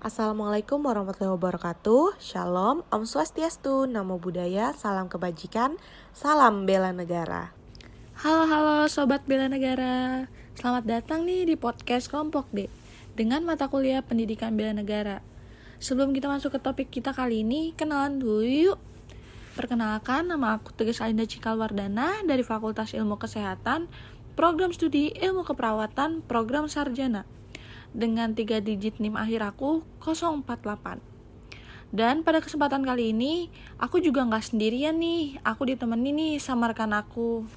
Assalamualaikum warahmatullahi wabarakatuh. Shalom, Om Swastiastu, Namo Buddhaya, salam kebajikan, salam bela negara. Halo Sobat Bela Negara. Selamat datang nih di podcast Kelompok D dengan mata kuliah Pendidikan Bela Negara. Sebelum kita masuk ke topik kita kali ini, kenalan dulu yuk. Perkenalkan, nama aku Tegas Alinda Cikalwardana dari Fakultas Ilmu Kesehatan, Program Studi Ilmu Keperawatan, Program Sarjana. Dengan 3 digit NIM akhir aku 048. Dan pada kesempatan kali ini, aku juga gak sendirian nih. Aku ditemani nih sama rekan aku.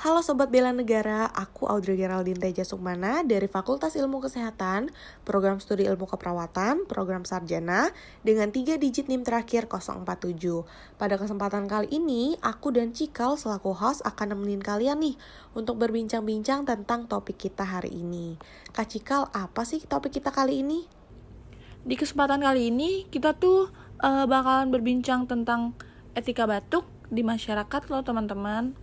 Halo Sobat Bela Negara, aku Audrey Geraldine Teja Sukmana dari Fakultas Ilmu Kesehatan, Program Studi Ilmu Keperawatan, Program Sarjana, dengan 3 digit NIM terakhir 047. Pada kesempatan kali ini, aku dan Cikal selaku host akan nemenin kalian nih untuk berbincang-bincang tentang topik kita hari ini. Kak Cikal, apa sih topik kita kali ini? Di kesempatan kali ini, kita tuh bakalan berbincang tentang etika batuk di masyarakat loh teman-teman.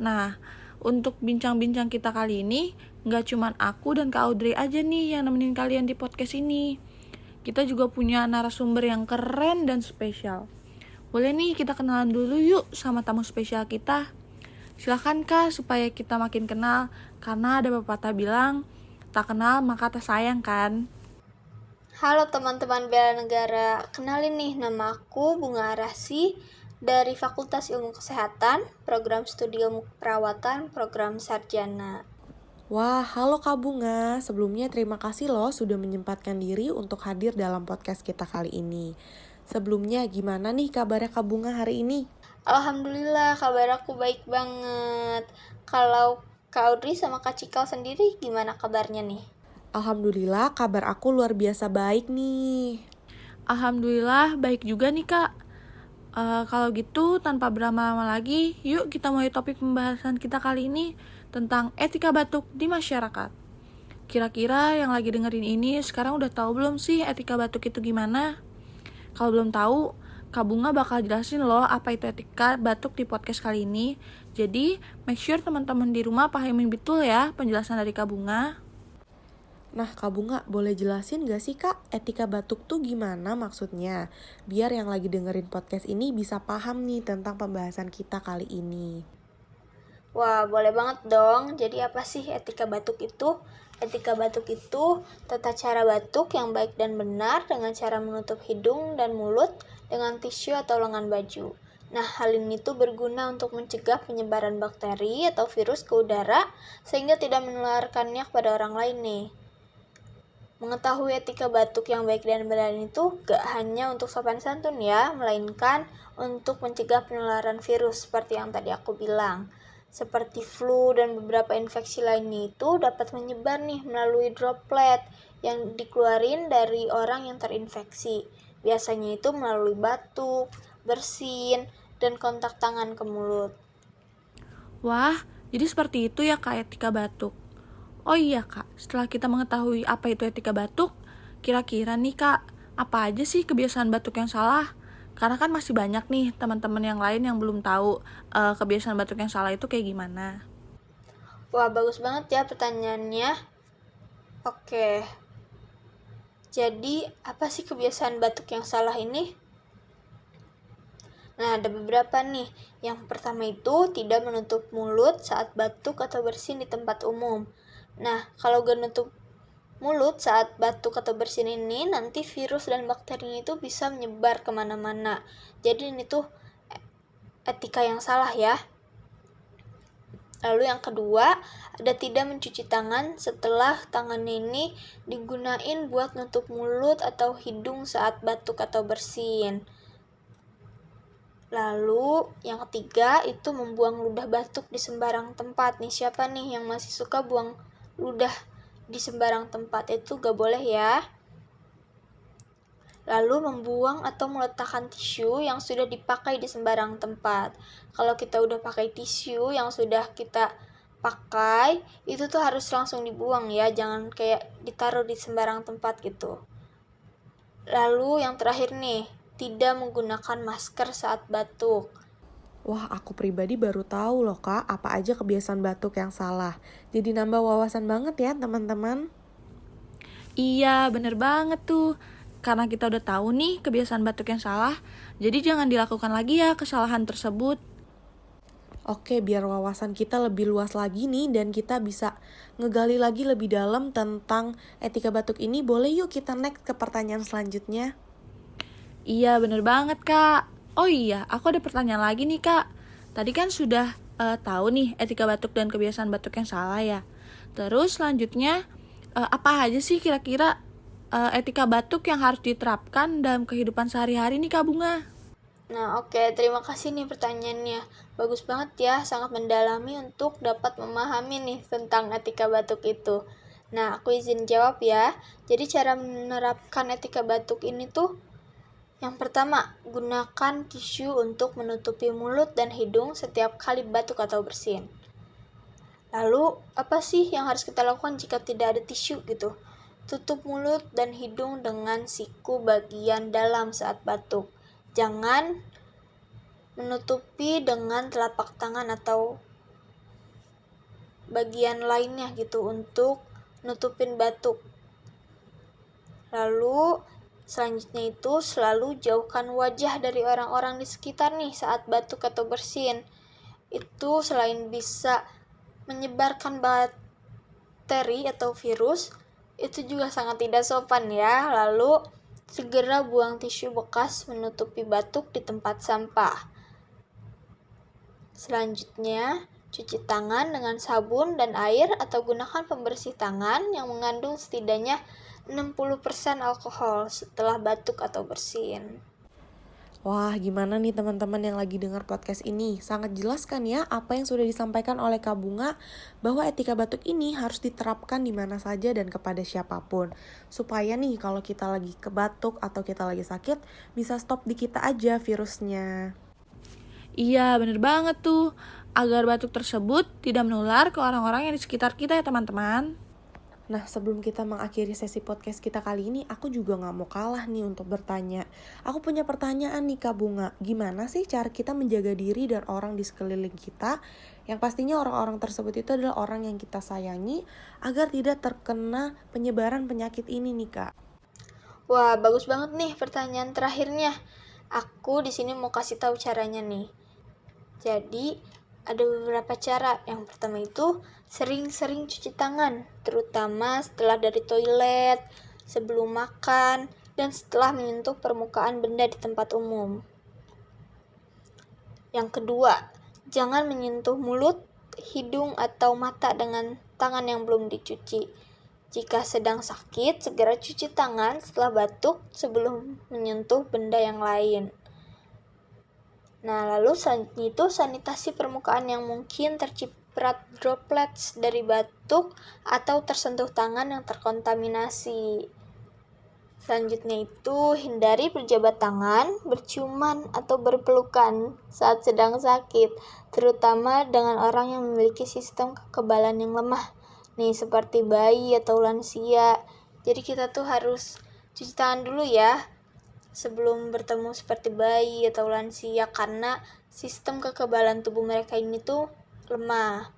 Nah, untuk bincang-bincang kita kali ini, gak cuman aku dan Kak Audrey aja nih yang nemenin kalian di podcast ini. Kita juga punya narasumber yang keren dan spesial. Boleh nih kita kenalan dulu yuk sama tamu spesial kita. Silahkan Kak, supaya kita makin kenal. Karena ada pepatah bilang, tak kenal maka tak sayang kan? Halo teman-teman Bela Negara, kenalin nih, nama aku Bunga Arasi dari Fakultas Ilmu Kesehatan, Program Studi Ilmu Keperawatan, Program Sarjana. Wah, halo Kak Bunga. Sebelumnya terima kasih loh sudah menyempatkan diri untuk hadir dalam podcast kita kali ini. Sebelumnya gimana nih kabarnya Kak Bunga hari ini? Alhamdulillah, kabar aku baik banget. Kalau Kak Audrey sama Kak Cikal sendiri gimana kabarnya nih? Alhamdulillah kabar aku luar biasa baik nih. Alhamdulillah baik juga nih Kak. Kalau gitu, tanpa berlama-lama lagi, yuk kita mulai topik pembahasan kita kali ini tentang etika batuk di masyarakat. Kira-kira yang lagi dengerin ini sekarang udah tahu belum sih etika batuk itu gimana? Kalau belum tahu, Kak Bunga bakal jelasin loh apa itu etika batuk di podcast kali ini. Jadi, make sure teman-teman di rumah pahamin betul ya penjelasan dari Kak Bunga. Nah Kak Bunga, boleh jelasin gak sih Kak etika batuk tuh gimana maksudnya? Biar yang lagi dengerin podcast ini bisa paham nih tentang pembahasan kita kali ini. Wah, boleh banget dong. Jadi apa sih etika batuk itu? Etika batuk itu tata cara batuk yang baik dan benar dengan cara menutup hidung dan mulut dengan tisu atau lengan baju. Nah, hal ini tuh berguna untuk mencegah penyebaran bakteri atau virus ke udara sehingga tidak menularkannya kepada orang lain nih. Mengetahui etika batuk yang baik dan benar itu gak hanya untuk sopan santun ya, melainkan untuk mencegah penularan virus seperti yang tadi aku bilang. Seperti flu dan beberapa infeksi lainnya itu dapat menyebar nih melalui droplet yang dikeluarin dari orang yang terinfeksi. Biasanya itu melalui batuk, bersin, dan kontak tangan ke mulut. Wah, jadi seperti itu ya Kak etika batuk. Oh iya Kak, setelah kita mengetahui apa itu etika batuk, kira-kira nih Kak, apa aja sih kebiasaan batuk yang salah? Karena kan masih banyak nih teman-teman yang lain yang belum tahu kebiasaan batuk yang salah itu kayak gimana. Wah, bagus banget ya pertanyaannya. Oke, jadi apa sih kebiasaan batuk yang salah ini? Nah, ada beberapa nih. Yang pertama itu tidak menutup mulut saat batuk atau bersin di tempat umum. Nah, kalau gak nutup mulut saat batuk atau bersin ini, nanti virus dan bakterinya itu bisa menyebar kemana-mana. Jadi ini tuh etika yang salah ya. Lalu yang kedua, ada tidak mencuci tangan setelah tangan ini digunain buat nutup mulut atau hidung saat batuk atau bersin. Lalu yang ketiga itu membuang ludah batuk di sembarang tempat. Nih, siapa nih yang masih suka buang ludah di sembarang tempat? Itu gak boleh ya. Lalu membuang atau meletakkan tisu yang sudah dipakai di sembarang tempat. Kalau kita udah pakai tisu yang sudah kita pakai, itu tuh harus langsung dibuang ya, jangan kayak ditaruh di sembarang tempat gitu. Lalu yang terakhir nih, tidak menggunakan masker saat batuk. Wah, aku pribadi baru tahu loh Kak, apa aja kebiasaan batuk yang salah. Jadi nambah wawasan banget ya teman-teman. Iya, bener banget tuh. Karena kita udah tahu nih kebiasaan batuk yang salah, jadi jangan dilakukan lagi ya kesalahan tersebut. Oke, biar wawasan kita lebih luas lagi nih dan kita bisa ngegali lagi lebih dalam tentang etika batuk ini, boleh yuk kita next ke pertanyaan selanjutnya. Iya, bener banget, Kak. Oh iya, aku ada pertanyaan lagi nih, Kak. Tadi kan sudah tahu nih etika batuk dan kebiasaan batuk yang salah ya. Terus selanjutnya, apa aja sih kira-kira etika batuk yang harus diterapkan dalam kehidupan sehari-hari nih, Kak Bunga? Nah, oke, terima kasih nih pertanyaannya. Bagus banget ya, sangat mendalami untuk dapat memahami nih tentang etika batuk itu. Nah, aku izin jawab ya. Jadi cara menerapkan etika batuk ini tuh yang pertama, gunakan tisu untuk menutupi mulut dan hidung setiap kali batuk atau bersin. Lalu, apa sih yang harus kita lakukan jika tidak ada tisu gitu? Tutup mulut dan hidung dengan siku bagian dalam saat batuk. Jangan menutupi dengan telapak tangan atau bagian lainnya gitu untuk nutupin batuk. Lalu selanjutnya itu selalu jauhkan wajah dari orang-orang di sekitar nih saat batuk atau bersin. Itu selain bisa menyebarkan bakteri atau virus, itu juga sangat tidak sopan ya. Lalu segera buang tisu bekas menutupi batuk di tempat sampah. Selanjutnya, cuci tangan dengan sabun dan air atau gunakan pembersih tangan yang mengandung setidaknya 60% alkohol setelah batuk atau bersin. Wah, gimana nih teman-teman yang lagi dengar podcast ini? Sangat jelas kan ya apa yang sudah disampaikan oleh Kak Bunga bahwa etika batuk ini harus diterapkan di mana saja dan kepada siapapun. Supaya nih kalau kita lagi kebatuk atau kita lagi sakit, bisa stop di kita aja virusnya. Iya, bener banget tuh. Agar batuk tersebut tidak menular ke orang-orang yang di sekitar kita ya teman-teman. Nah, sebelum kita mengakhiri sesi podcast kita kali ini, aku juga gak mau kalah nih untuk bertanya. Aku punya pertanyaan nih Kak Bunga, gimana sih cara kita menjaga diri dan orang di sekeliling kita, yang pastinya orang-orang tersebut itu adalah orang yang kita sayangi, agar tidak terkena penyebaran penyakit ini nih Kak? Wah, bagus banget nih pertanyaan terakhirnya. Aku di sini mau kasih tahu caranya nih. Jadi, ada beberapa cara. Yang pertama itu sering-sering cuci tangan, terutama setelah dari toilet, sebelum makan, dan setelah menyentuh permukaan benda di tempat umum. Yang kedua, jangan menyentuh mulut, hidung, atau mata dengan tangan yang belum dicuci. Jika sedang sakit, segera cuci tangan setelah batuk sebelum menyentuh benda yang lain. Nah, lalu selanjutnya itu sanitasi permukaan yang mungkin terciprat droplets dari batuk atau tersentuh tangan yang terkontaminasi. Selanjutnya itu hindari berjabat tangan, berciuman, atau berpelukan saat sedang sakit, terutama dengan orang yang memiliki sistem kekebalan yang lemah, nih seperti bayi atau lansia. Jadi kita tuh harus cuci tangan dulu ya, sebelum bertemu seperti bayi atau lansia karena sistem kekebalan tubuh mereka ini tuh lemah.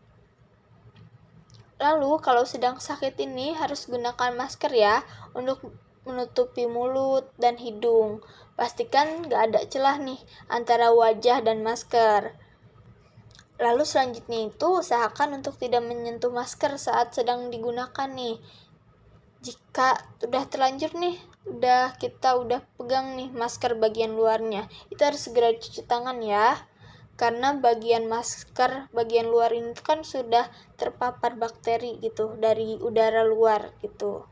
Lalu kalau sedang sakit ini harus gunakan masker ya untuk menutupi mulut dan hidung. Pastikan gak ada celah nih antara wajah dan masker. Lalu selanjutnya itu usahakan untuk tidak menyentuh masker saat sedang digunakan nih. Jika udah terlanjur nih, kita udah pegang nih masker bagian luarnya, itu harus segera cuci tangan ya. Karena bagian masker bagian luar ini kan sudah terpapar bakteri gitu dari udara luar gitu.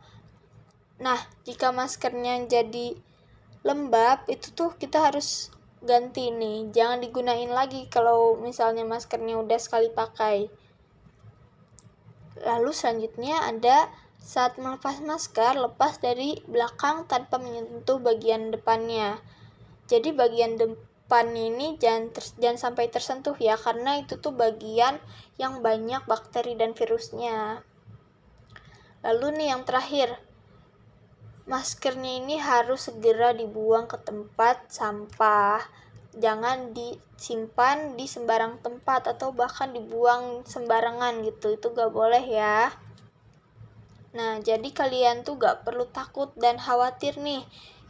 Nah, jika maskernya jadi lembab, itu tuh kita harus ganti nih. Jangan digunain lagi kalau misalnya maskernya udah sekali pakai. Lalu selanjutnya ada saat melepas masker, lepas dari belakang tanpa menyentuh bagian depannya. Jadi bagian depan ini jangan sampai tersentuh ya, karena itu tuh bagian yang banyak bakteri dan virusnya. Lalu nih yang terakhir, maskernya ini harus segera dibuang ke tempat sampah. Jangan disimpan di sembarang tempat atau bahkan dibuang sembarangan gitu, itu gak boleh ya. Nah, jadi kalian tuh gak perlu takut dan khawatir nih.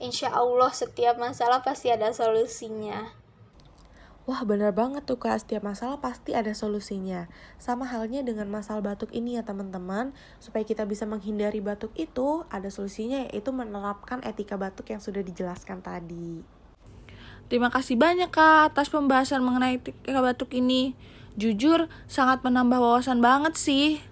Insya Allah setiap masalah pasti ada solusinya. Wah, benar banget tuh Kak, setiap masalah pasti ada solusinya. Sama halnya dengan masalah batuk ini ya teman-teman. Supaya kita bisa menghindari batuk itu, ada solusinya yaitu menerapkan etika batuk yang sudah dijelaskan tadi. Terima kasih banyak Kak atas pembahasan mengenai etika batuk ini. Jujur, sangat menambah wawasan banget sih.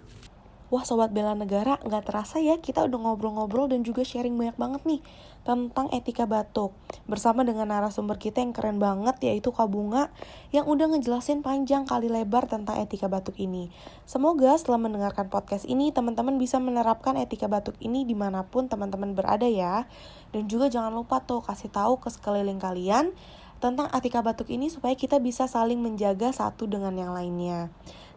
Wah Sobat Bela Negara, gak terasa ya kita udah ngobrol-ngobrol dan juga sharing banyak banget nih tentang etika batuk. Bersama dengan narasumber kita yang keren banget yaitu Kak Bunga yang udah ngejelasin panjang kali lebar tentang etika batuk ini. Semoga setelah mendengarkan podcast ini teman-teman bisa menerapkan etika batuk ini dimanapun teman-teman berada ya. Dan juga jangan lupa tuh kasih tahu ke sekeliling kalian tentang etika batuk ini supaya kita bisa saling menjaga satu dengan yang lainnya.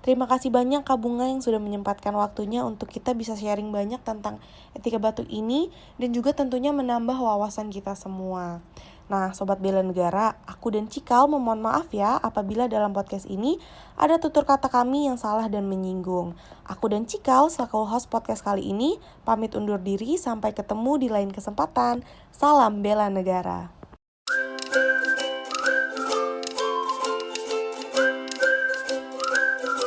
Terima kasih banyak Kak Bunga yang sudah menyempatkan waktunya untuk kita bisa sharing banyak tentang etika batuk ini dan juga tentunya menambah wawasan kita semua. Nah, Sobat Bela Negara, aku dan Cikal memohon maaf ya apabila dalam podcast ini ada tutur kata kami yang salah dan menyinggung. Aku dan Cikal selaku host podcast kali ini pamit undur diri, sampai ketemu di lain kesempatan. Salam Bela Negara.